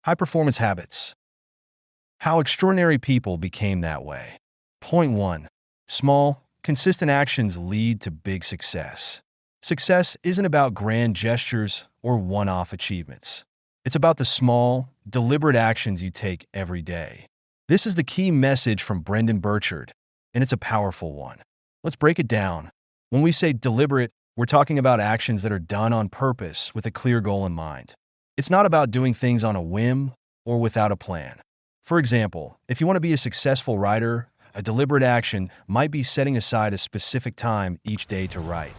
High-performance habits. How extraordinary people became that way. Point 1. Small, consistent actions lead to big success. Success isn't about grand gestures or one-off achievements. It's about the small, deliberate actions you take every day. This is the key message from Brendonburchard, and it's a powerful one. Let's break it down. When we say deliberate, we're talking about actions that are done on purpose with a clear goal in mind. It's not about doing things on a whim or without a plan. For example, if you want to be a successful writer, a deliberate action might be setting aside a specific time each day to write,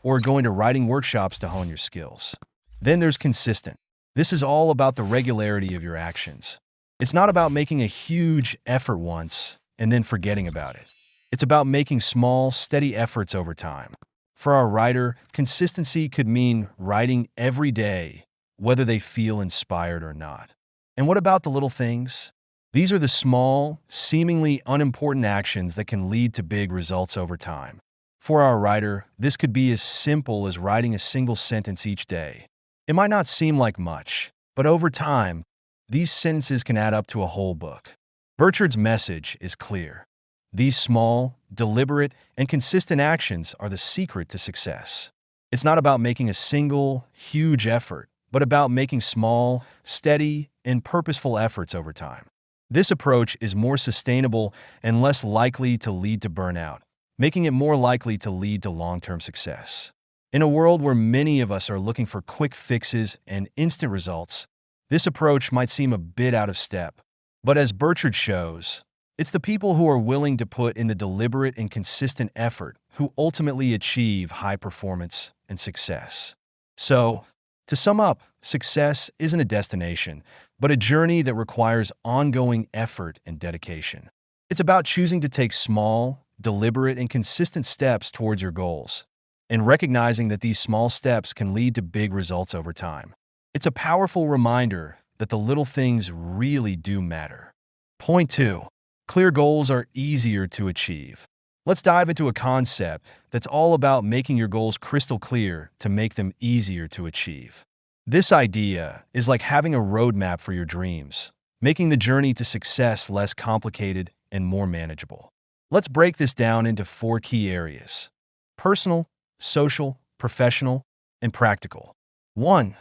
or going to writing workshops to hone your skills. Then there's consistent. This is all about the regularity of your actions. It's not about making a huge effort once and then forgetting about it. It's about making small, steady efforts over time. For our writer, consistency could mean writing every day, whether they feel inspired or not. And what about the little things? These are the small, seemingly unimportant actions that can lead to big results over time. For our writer, this could be as simple as writing a single sentence each day. It might not seem like much, but over time, these sentences can add up to a whole book. Burchard's message is clear. These small, deliberate, and consistent actions are the secret to success. It's not about making a single, huge effort, but about making small, steady, and purposeful efforts over time. This approach is more sustainable and less likely to lead to burnout, making it more likely to lead to long-term success. In a world where many of us are looking for quick fixes and instant results, this approach might seem a bit out of step. But as Burchard shows, it's the people who are willing to put in the deliberate and consistent effort who ultimately achieve high performance and success. So, to sum up, success isn't a destination, but a journey that requires ongoing effort and dedication. It's about choosing to take small, deliberate, and consistent steps towards your goals, and recognizing that these small steps can lead to big results over time. It's a powerful reminder that the little things really do matter. Point 2. Clear goals are easier to achieve. Let's dive into a concept that's all about making your goals crystal clear to make them easier to achieve. This idea is like having a roadmap for your dreams, making the journey to success less complicated and more manageable. Let's break this down into 4 key areas: personal, social, professional, and practical. 1.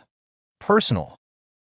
Personal.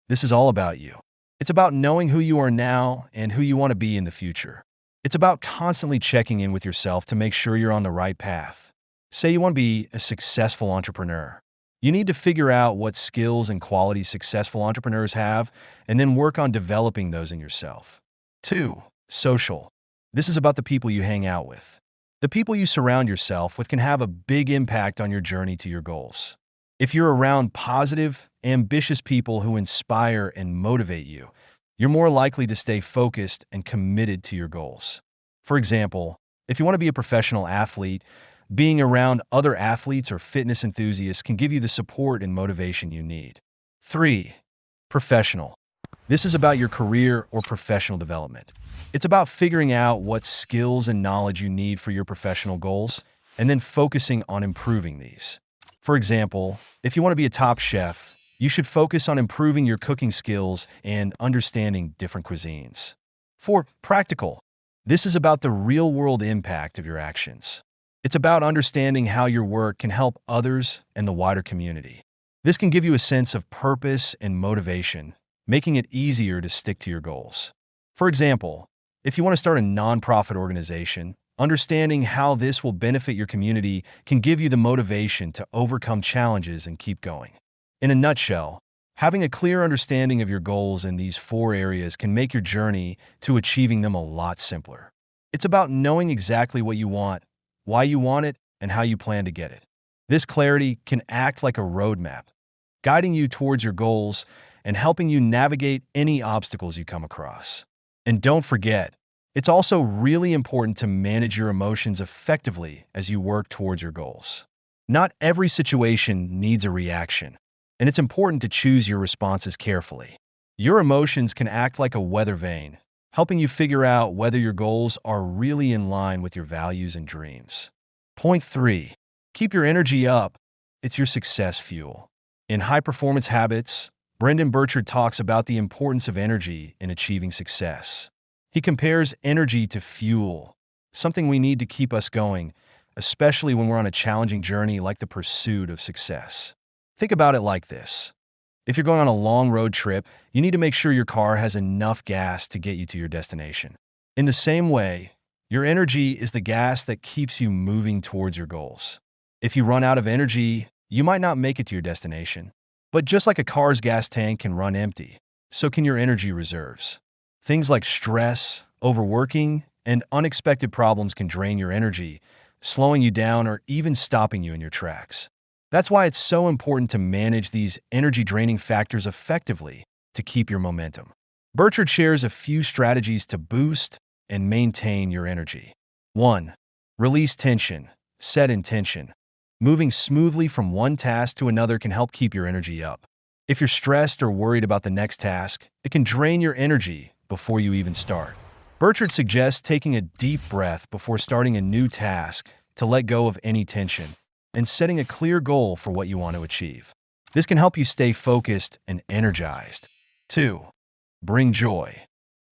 This is all about you. It's about knowing who you are now and who you want to be in the future. It's about constantly checking in with yourself to make sure you're on the right path. Say you want to be a successful entrepreneur. You need to figure out what skills and qualities successful entrepreneurs have, and then work on developing those in yourself. 2. Social. This is about the people you hang out with. The people you surround yourself with can have a big impact on your journey to your goals. If you're around positive, ambitious people who inspire and motivate you, you're more likely to stay focused and committed to your goals. For example, if you want to be a professional athlete, being around other athletes or fitness enthusiasts can give you the support and motivation you need. 3. Professional. This is about your career or professional development. It's about figuring out what skills and knowledge you need for your professional goals, and then focusing on improving these. For example, if you want to be a top chef, you should focus on improving your cooking skills and understanding different cuisines. 4. Practical. This is about the real-world impact of your actions. It's about understanding how your work can help others and the wider community. This can give you a sense of purpose and motivation, making it easier to stick to your goals. For example, if you want to start a nonprofit organization, understanding how this will benefit your community can give you the motivation to overcome challenges and keep going. In a nutshell, having a clear understanding of your goals in these 4 areas can make your journey to achieving them a lot simpler. It's about knowing exactly what you want, why you want it, and how you plan to get it. This clarity can act like a roadmap, guiding you towards your goals and helping you navigate any obstacles you come across. And don't forget, it's also really important to manage your emotions effectively as you work towards your goals. Not every situation needs a reaction, and it's important to choose your responses carefully. Your emotions can act like a weather vane, helping you figure out whether your goals are really in line with your values and dreams. Point 3. Keep your energy up. It's your success fuel. In High Performance Habits, Brendonburchard talks about the importance of energy in achieving success. He compares energy to fuel, something we need to keep us going, especially when we're on a challenging journey like the pursuit of success. Think about it like this. If you're going on a long road trip, you need to make sure your car has enough gas to get you to your destination. In the same way, your energy is the gas that keeps you moving towards your goals. If you run out of energy, you might not make it to your destination. But just like a car's gas tank can run empty, so can your energy reserves. Things like stress, overworking, and unexpected problems can drain your energy, slowing you down or even stopping you in your tracks. That's why it's so important to manage these energy-draining factors effectively to keep your momentum. Burchard shares a few strategies to boost and maintain your energy. 1. Release tension. Set intention. Moving smoothly from one task to another can help keep your energy up. If you're stressed or worried about the next task, it can drain your energy before you even start. Burchard suggests taking a deep breath before starting a new task to let go of any tension and setting a clear goal for what you want to achieve. This can help you stay focused and energized. 2. Bring joy.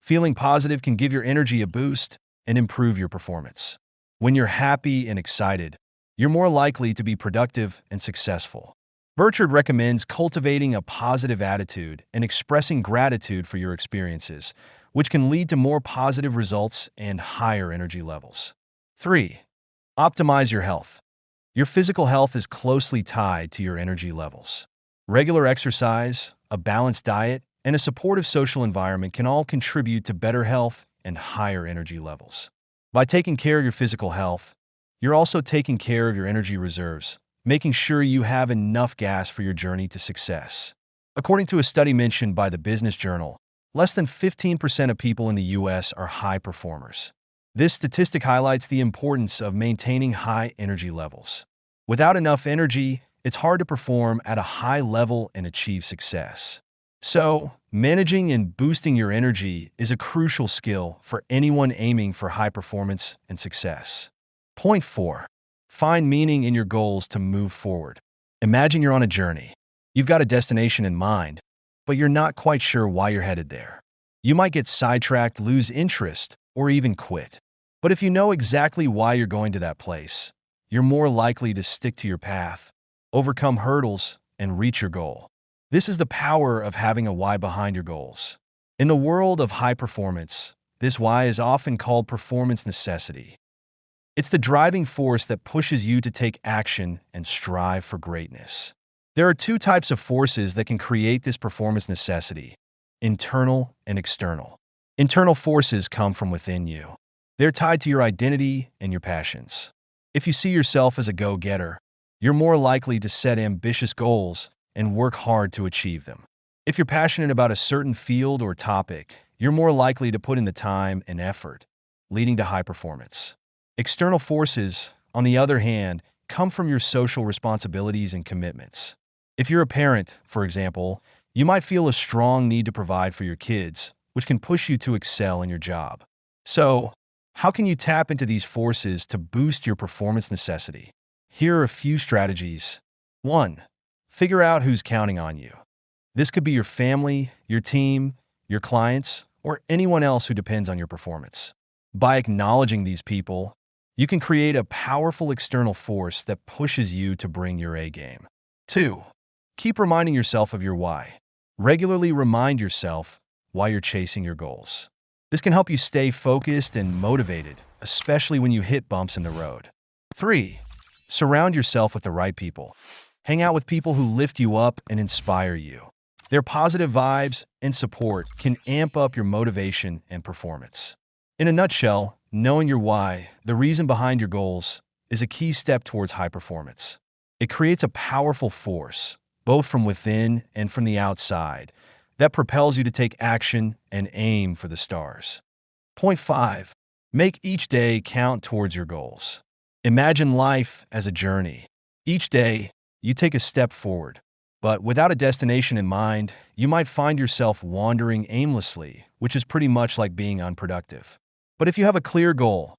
Feeling positive can give your energy a boost and improve your performance. When you're happy and excited, you're more likely to be productive and successful. Burchard recommends cultivating a positive attitude and expressing gratitude for your experiences, which can lead to more positive results and higher energy levels. 3. Optimize your health. Your physical health is closely tied to your energy levels. Regular exercise, a balanced diet, and a supportive social environment can all contribute to better health and higher energy levels. By taking care of your physical health, you're also taking care of your energy reserves, making sure you have enough gas for your journey to success. According to a study mentioned by the Business Journal, less than 15% of people in the U.S. are high performers. This statistic highlights the importance of maintaining high energy levels. Without enough energy, it's hard to perform at a high level and achieve success. So, managing and boosting your energy is a crucial skill for anyone aiming for high performance and success. Point 4. Find meaning in your goals to move forward. Imagine you're on a journey. You've got a destination in mind, but you're not quite sure why you're headed there. You might get sidetracked, lose interest, or even quit. But if you know exactly why you're going to that place, you're more likely to stick to your path, overcome hurdles, and reach your goal. This is the power of having a why behind your goals. In the world of high performance, this why is often called performance necessity. It's the driving force that pushes you to take action and strive for greatness. There are two types of forces that can create this performance necessity: internal and external. Internal forces come from within you. They're tied to your identity and your passions. If you see yourself as a go-getter, you're more likely to set ambitious goals and work hard to achieve them. If you're passionate about a certain field or topic, you're more likely to put in the time and effort, leading to high performance. External forces, on the other hand, come from your social responsibilities and commitments. If you're a parent, for example, you might feel a strong need to provide for your kids, which can push you to excel in your job. So, how can you tap into these forces to boost your performance necessity? Here are a few strategies. 1. Figure out who's counting on you. This could be your family, your team, your clients, or anyone else who depends on your performance. By acknowledging these people, you can create a powerful external force that pushes you to bring your A game. 2. Keep reminding yourself of your why. Regularly remind yourself why you're chasing your goals. This can help you stay focused and motivated, especially when you hit bumps in the road. 3. Surround yourself with the right people. Hang out with people who lift you up and inspire you. Their positive vibes and support can amp up your motivation and performance. In a nutshell, knowing your why, the reason behind your goals, is a key step towards high performance. It creates a powerful force, both from within and from the outside, that propels you to take action and aim for the stars. Point 5. Make each day count towards your goals. Imagine life as a journey. Each day, you take a step forward. But without a destination in mind, you might find yourself wandering aimlessly, which is pretty much like being unproductive. But if you have a clear goal,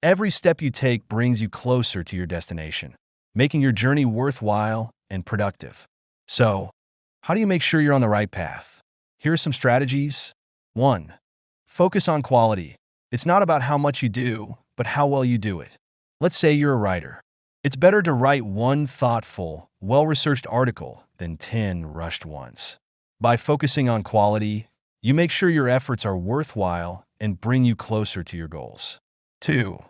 every step you take brings you closer to your destination, making your journey worthwhile and productive. So, How do you make sure you're on the right path? Here are some strategies. 1. Focus on quality. It's not about how much you do, but how well you do it. Let's say you're a writer. It's better to write one thoughtful, well-researched article than 10 rushed ones. By focusing on quality, you make sure your efforts are worthwhile and bring you closer to your goals. 2.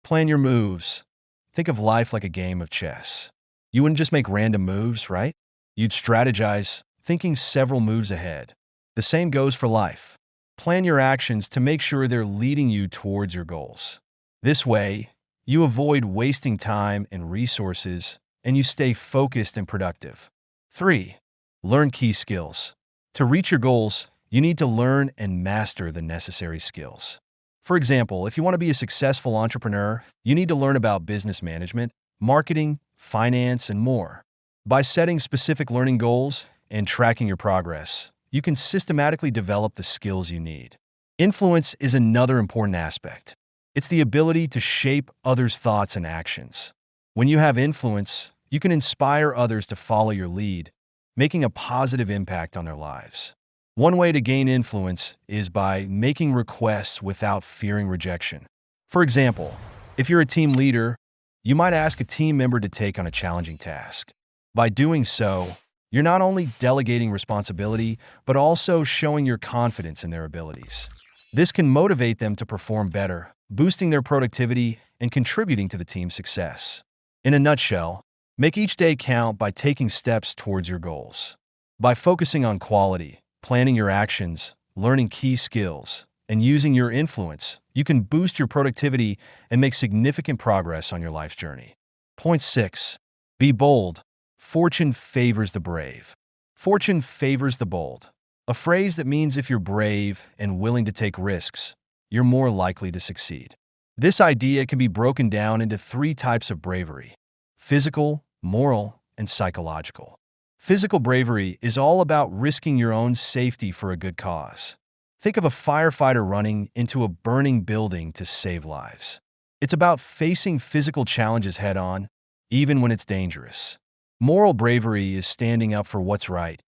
Plan your moves. Think of life like a game of chess. You wouldn't just make random moves, right? You'd strategize, thinking several moves ahead. The same goes for life. Plan your actions to make sure they're leading you towards your goals. This way, you avoid wasting time and resources, and you stay focused and productive. 3. Learn key skills. To reach your goals, you need to learn and master the necessary skills. For example, if you want to be a successful entrepreneur, you need to learn about business management, marketing, finance, and more. By setting specific learning goals and tracking your progress, you can systematically develop the skills you need. Influence is another important aspect. It's the ability to shape others' thoughts and actions. When you have influence, you can inspire others to follow your lead, making a positive impact on their lives. One way to gain influence is by making requests without fearing rejection. For example, if you're a team leader, you might ask a team member to take on a challenging task. By doing so, you're not only delegating responsibility, but also showing your confidence in their abilities. This can motivate them to perform better, boosting their productivity and contributing to the team's success. In a nutshell, make each day count by taking steps towards your goals. By focusing on quality, planning your actions, learning key skills, and using your influence, you can boost your productivity and make significant progress on your life's journey. Point 6. Be bold. Fortune favors the brave. Fortune favors the bold. A phrase that means if you're brave and willing to take risks, you're more likely to succeed. This idea can be broken down into 3 types of bravery: physical, moral, and psychological. Physical bravery is all about risking your own safety for a good cause. Think of a firefighter running into a burning building to save lives. It's about facing physical challenges head-on, even when it's dangerous. Moral bravery is standing up for what's right,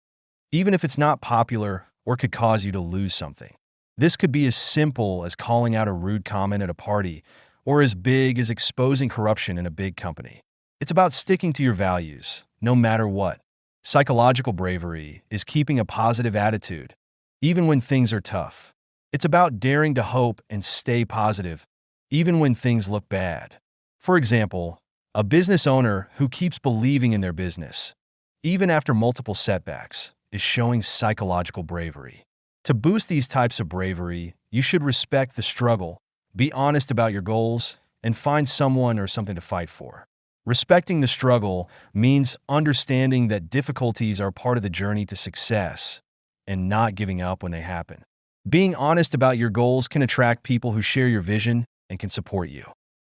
even if it's not popular or could cause you to lose something. This could be as simple as calling out a rude comment at a party, or as big as exposing corruption in a big company. It's about sticking to your values, no matter what. Psychological bravery is keeping a positive attitude, even when things are tough. It's about daring to hope and stay positive, even when things look bad. For example, a business owner who keeps believing in their business, even after multiple setbacks, is showing psychological bravery. To boost these types of bravery, you should respect the struggle, be honest about your goals, and find someone or something to fight for. Respecting the struggle means understanding that difficulties are part of the journey to success and not giving up when they happen. Being honest about your goals can attract people who share your vision and can support you.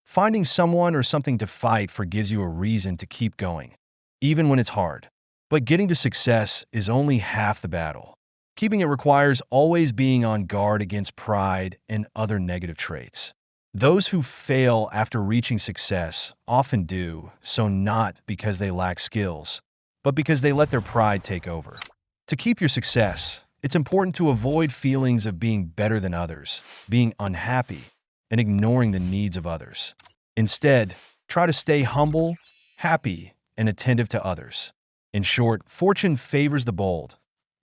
Finding someone or something to fight for gives you a reason to keep going, even when it's hard. But getting to success is only half the battle. Keeping it requires always being on guard against pride and other negative traits. Those who fail after reaching success often do so not because they lack skills, but because they let their pride take over. To keep your success, it's important to avoid feelings of being better than others, being unhappy, and ignoring the needs of others. Instead, try to stay humble, happy, and attentive to others. In short, fortune favors the bold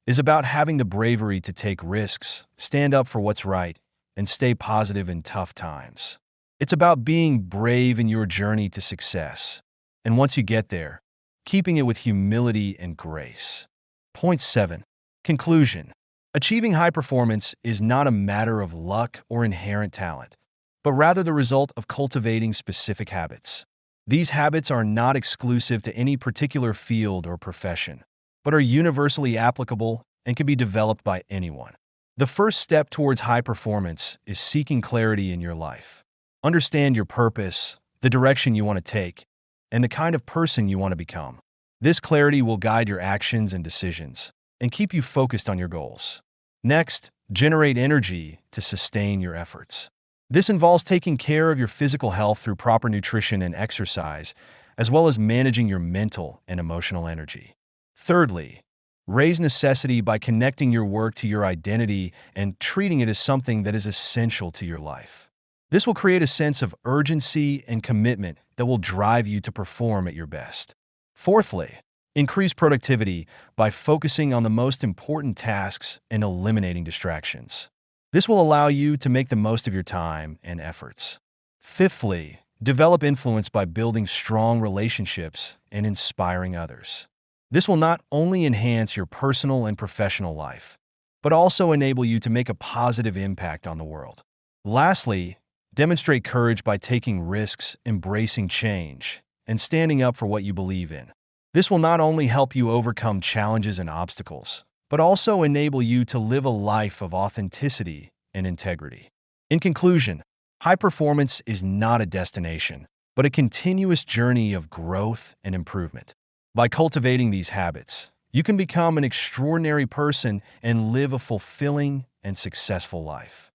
is about having the bravery to take risks, stand up for what's right, and stay positive in tough times. It's about being brave in your journey to success, and once you get there, keeping it with humility and grace. Point 7. Conclusion. Achieving high performance is not a matter of luck or inherent talent, but rather the result of cultivating specific habits. These habits are not exclusive to any particular field or profession, but are universally applicable and can be developed by anyone. The first step towards high performance is seeking clarity in your life. Understand your purpose, the direction you want to take, and the kind of person you want to become. This clarity will guide your actions and decisions and keep you focused on your goals. Next, generate energy to sustain your efforts. This involves taking care of your physical health through proper nutrition and exercise, as well as managing your mental and emotional energy. Thirdly, Raise necessity by connecting your work to your identity and treating it as something that is essential to your life. This will create a sense of urgency and commitment that will drive you to perform at your best. Fourthly, increase productivity by focusing on the most important tasks and eliminating distractions. This will allow you to make the most of your time and efforts. Fifthly, develop influence by building strong relationships and inspiring others. This will not only enhance your personal and professional life, but also enable you to make a positive impact on the world. Lastly, demonstrate courage by taking risks, embracing change, and standing up for what you believe in. This will not only help you overcome challenges and obstacles, but also enable you to live a life of authenticity and integrity. In conclusion, high performance is not a destination, but a continuous journey of growth and improvement. By cultivating these habits, you can become an extraordinary person and live a fulfilling and successful life.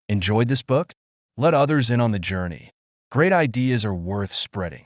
Enjoyed this book? Let others in on the journey. Great ideas are worth spreading.